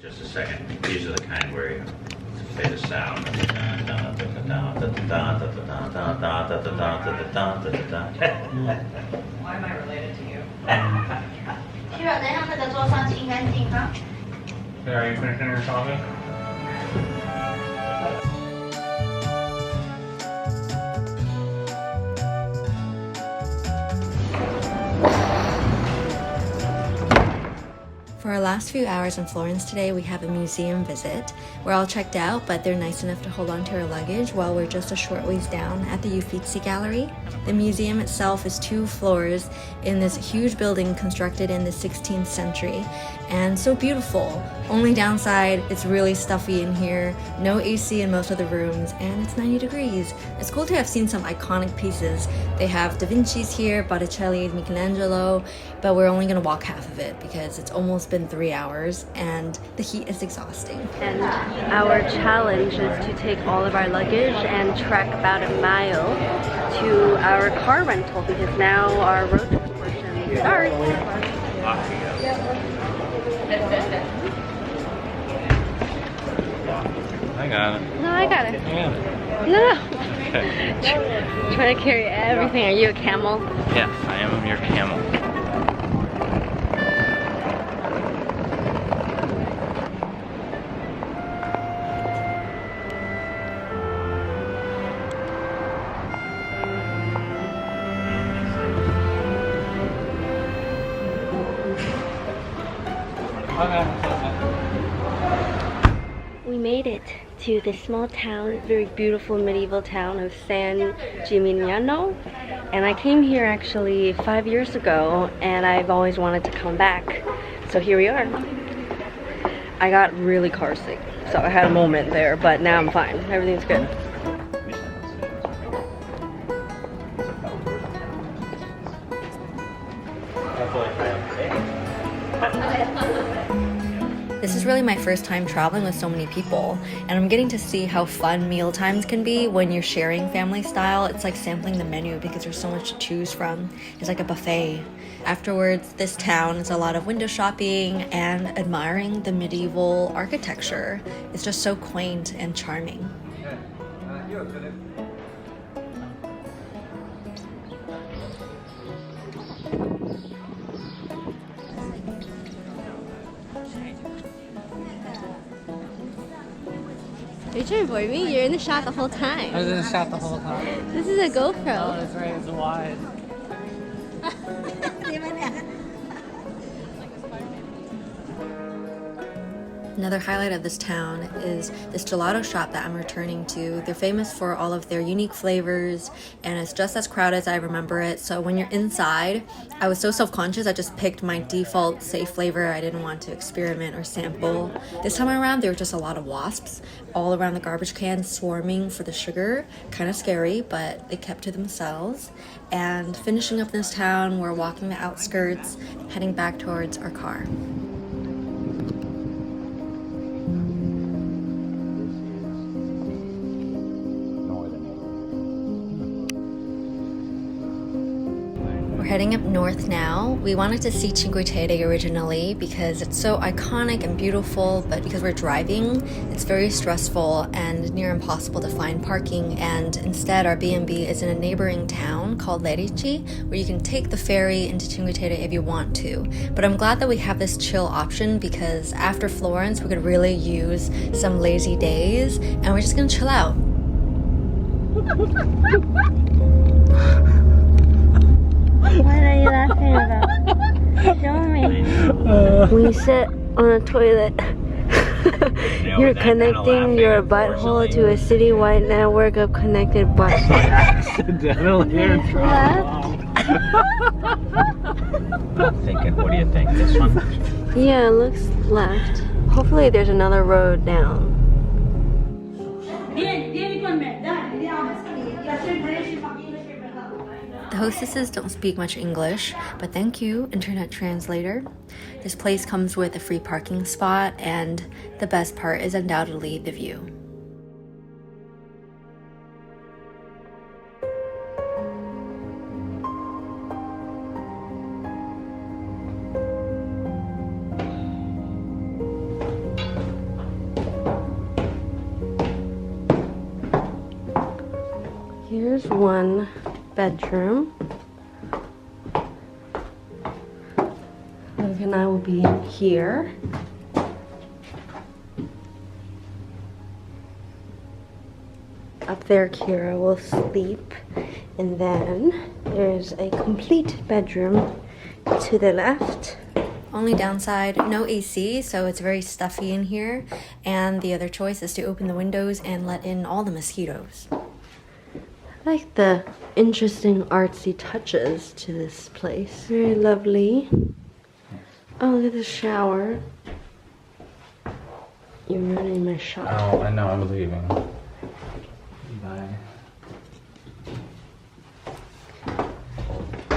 Just a second. These are the kind where you play the sound. Why am I related to you? Are you finishing your coffee? For our last few hours in Florence today, we have a museum visit. We're all checked out, but they're nice enough to hold on to our luggage while we're just a short ways down at the Uffizi Gallery. The museum itself is 2 floors in this huge building constructed in the 16th century, and so beautiful. Only downside, it's really stuffy in here, no AC in most of the rooms, and it's 90 degrees. It's cool to have seen some iconic pieces. They have Da Vinci's here, Botticelli, Michelangelo, but we're only gonna walk half of it because it's almost been 3 hours and the heat is exhausting. And our challenge is to take all of our luggage and trek about a mile to our car rental because now our road trip portion starts. I got it. No, I got it. Yeah. No. Trying to carry everything. Are you a camel? Yes, I am your camel. We made it to this small town, very beautiful medieval town of San Gimignano. And I came here actually 5 years ago and I've always wanted to come back. So here we are. I got really car sick, so I had a moment there, but now I'm fine. Everything's good. This is really my first time traveling with so many people, and I'm getting to see how fun meal times can be when you're sharing family style. It's like sampling the menu because there's so much to choose from. It's like a buffet. Afterwards, this town is a lot of window shopping and admiring the medieval architecture. It's just so quaint and charming. Are you trying to avoid me? You're in the shot the whole time. I was in the shot the whole time. This is a Oh, GoPro. that's right, it's wide. Another highlight of this town is this gelato shop that I'm returning to. They're famous for all of their unique flavors, and it's just as crowded as I remember it. So when you're inside, I was so self-conscious, I just picked my default safe flavor. I didn't want to experiment or sample. This time around, there were just a lot of wasps all around the garbage can swarming for the sugar. Kind of scary, but they kept to themselves. And finishing up this town, we're walking the outskirts, heading back towards our car. Heading up north now. We wanted to see Cinque Terre originally because it's so iconic and beautiful, but because we're driving, it's very stressful and near impossible to find parking, and instead our B&B is in a neighboring town called Lerici, where you can take the ferry into Cinque Terre if you want to. But I'm glad that we have this chill option because after Florence, we could really use some lazy days, and we're just gonna chill out. What are you laughing about? Show me. When you sit on a toilet, you're connecting your butthole to a citywide network of connected buttholes. Accidental hair Thinking, what do you think? This one? Yeah, it looks left. Hopefully there's another road down. The hostesses don't speak much English, but thank you, internet translator. This place comes with a free parking spot, and the best part is undoubtedly the view. Here's one bedroom. Luke and I will be here. Up there, Kira will sleep. And then there's a complete bedroom to the left. Only downside, no AC, so it's very stuffy in here. And the other choice is to open the windows and let in all the mosquitoes. I like the interesting artsy touches to this place. Very lovely. Oh, look at the shower. You're ruining my shot. Oh, I know, I'm leaving. Bye.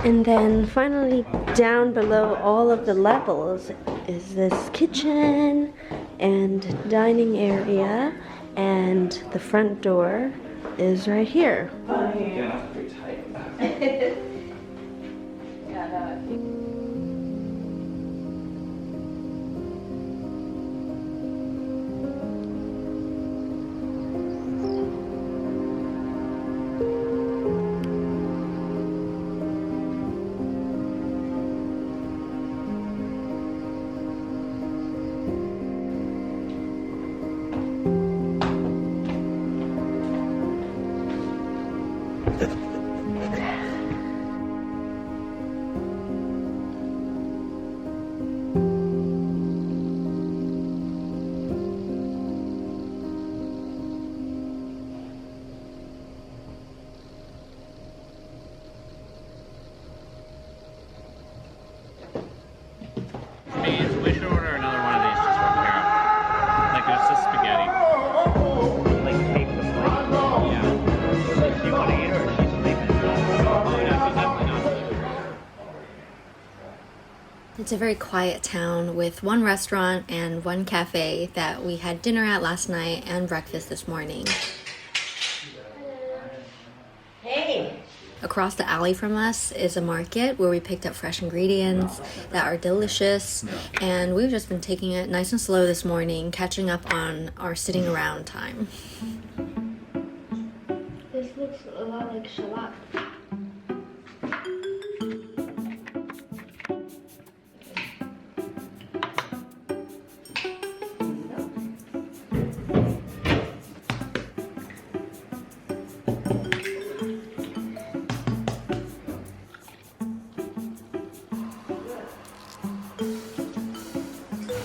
And then finally down below all of the levels is this kitchen and dining area, and the front door is right here. We should order another one of these just for Kara. Like it's just spaghetti. Like take the plate. Yeah. Does she want to eat or is she sleeping? Oh no, she's definitely not sleeping. It's a very quiet town with one restaurant and one cafe that we had dinner at last night and breakfast this morning. Hey! Across the alley from us is a market where we picked up fresh ingredients that are delicious, and we've just been taking it nice and slow this morning, catching up on our sitting around time. This looks a lot like shallot.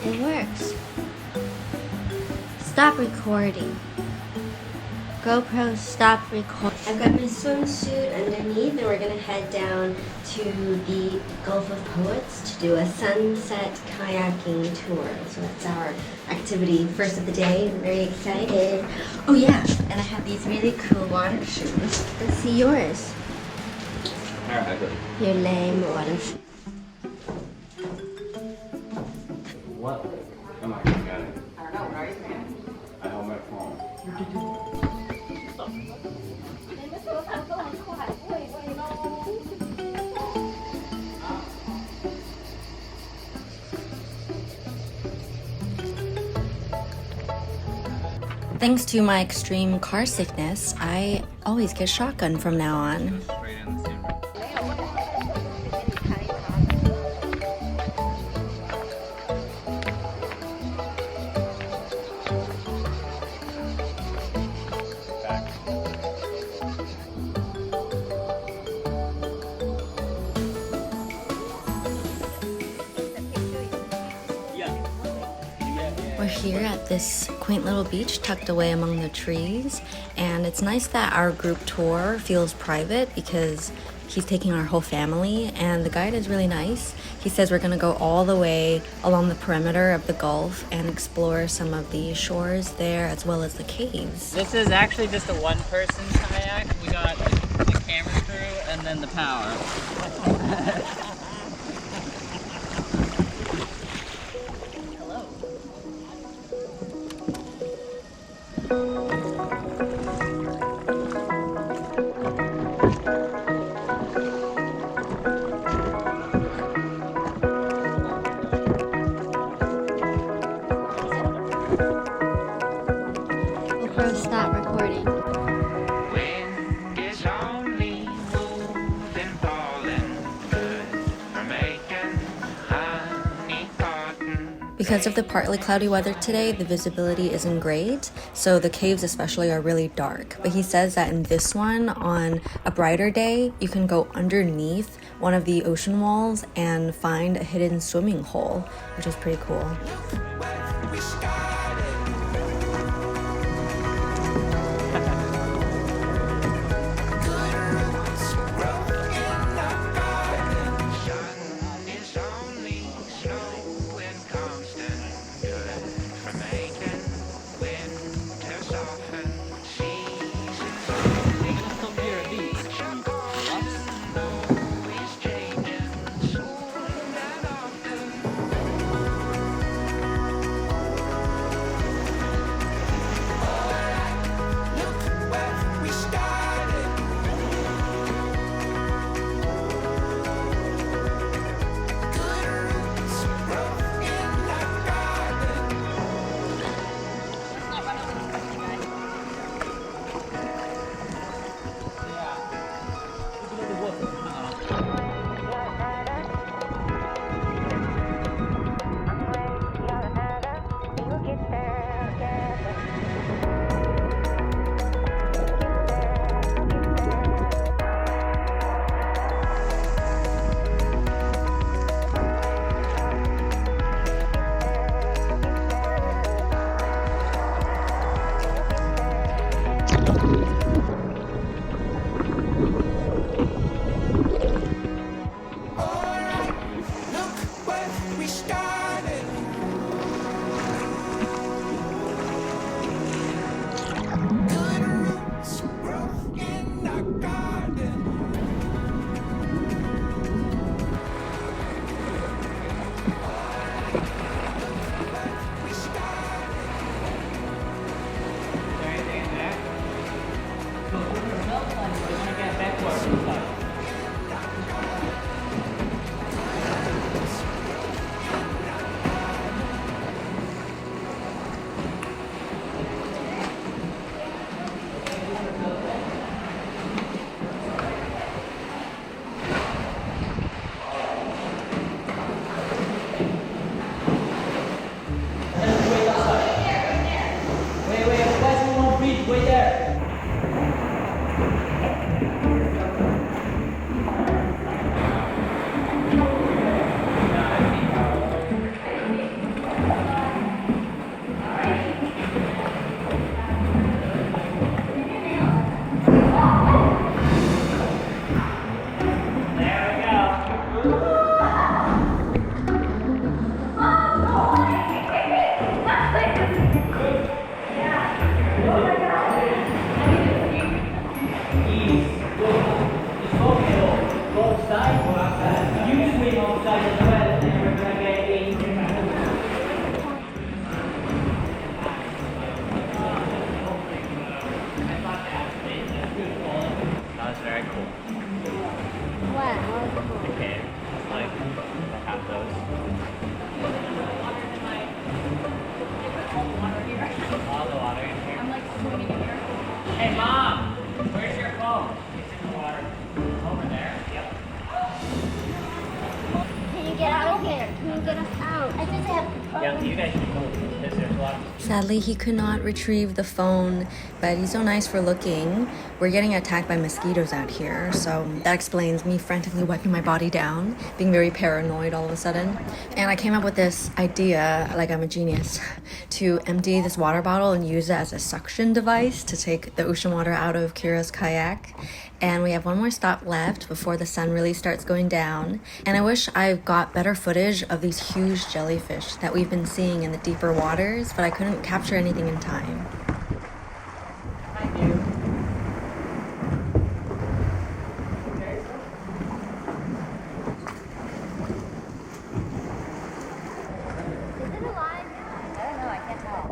It works. Stop recording. GoPro, stop recording. I've got my swimsuit underneath, and we're gonna head down to the Gulf of Poets to do a sunset kayaking tour. So that's our activity first of the day. I'm very excited. Oh yeah, and I have these really cool water shoes. Let's see yours. Your lame water shoes. What? Am I gonna get it? I don't know, what are you saying? I hold my phone. Thanks to my extreme car sickness, I always get shotgun from now on. Straight in the same room. We're here at this quaint little beach tucked away among the trees, and it's nice that our group tour feels private because he's taking our whole family, and the guide is really nice. He says we're gonna go all the way along the perimeter of the Gulf and explore some of the shores there as well as the caves. This is actually just a one-person kayak. We got the camera crew and then the power. GoPro, stop recording. When it's on Because of the partly cloudy weather today, the visibility isn't great, so the caves especially are really dark. But he says that in this one, on a brighter day, you can go underneath one of the ocean walls and find a hidden swimming hole, which is pretty cool. That was very cool. What? The cave. Like, I have those. All the water in here. I'm like swimming in here. Hey, Mom! Where's your phone? It's in the water. Over there. Yep. Can you get out of here? Can you get us out? I just have. Yeah, you guys should go. Because there's a lot of... Sadly, he could not retrieve the phone, but he's so nice for looking. We're getting attacked by mosquitoes out here, so that explains me frantically wiping my body down, being very paranoid all of a sudden. And I came up with this idea, like I'm a genius, to empty this water bottle and use it as a suction device to take the ocean water out of Kira's kayak. And we have one more stop left before the sun really starts going down. And I wish I got better footage of these huge jellyfish that we've been seeing in the deeper waters, but I couldn't capture anything in time. Is it alive? I don't know. I can't tell.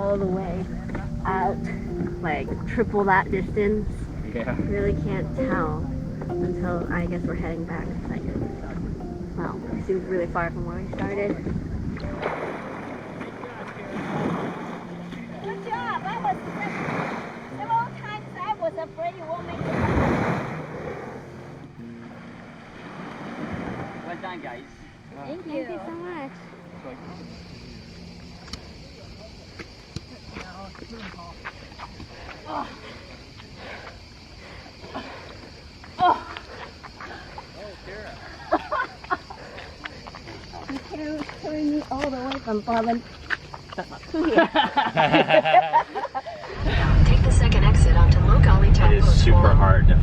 all the way out, like triple that distance. Yeah. Really can't tell until I guess we're heading back in a second. Wow, it seems really far from where we started. Good job. I was several times I was afraid you won't make it. Well done, guys. Thank you. Thank you so much. You're carrying me all the way from Portland to here. Take the second exit onto Logali Town. It is super hard to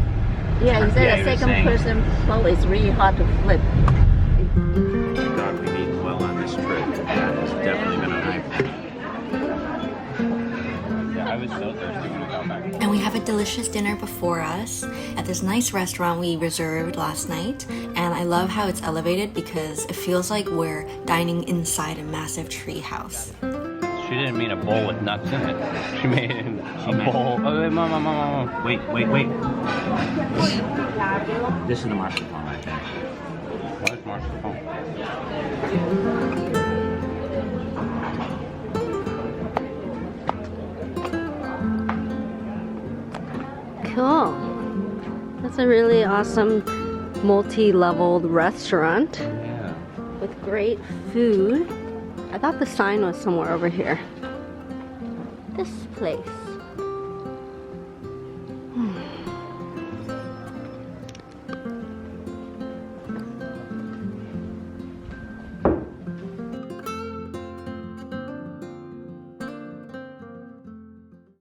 Yeah, you Yeah, said you the were second saying- person flow is really hard to flip. God, we've eaten well on this trip. That has definitely been a highlight. Yeah, I was so thirsty when I got back. And we have a delicious dinner before us at this nice restaurant we reserved last night. And I love how it's elevated because it feels like we're dining inside a massive tree house. She didn't mean a bowl with nuts in it. She made it a bowl. Oh, wait, mom. Wait. This is the marzipan, I think. What is marzipan? Cool. That's a really awesome multi-leveled restaurant Yeah. with great food. I thought the sign was somewhere over here. This place.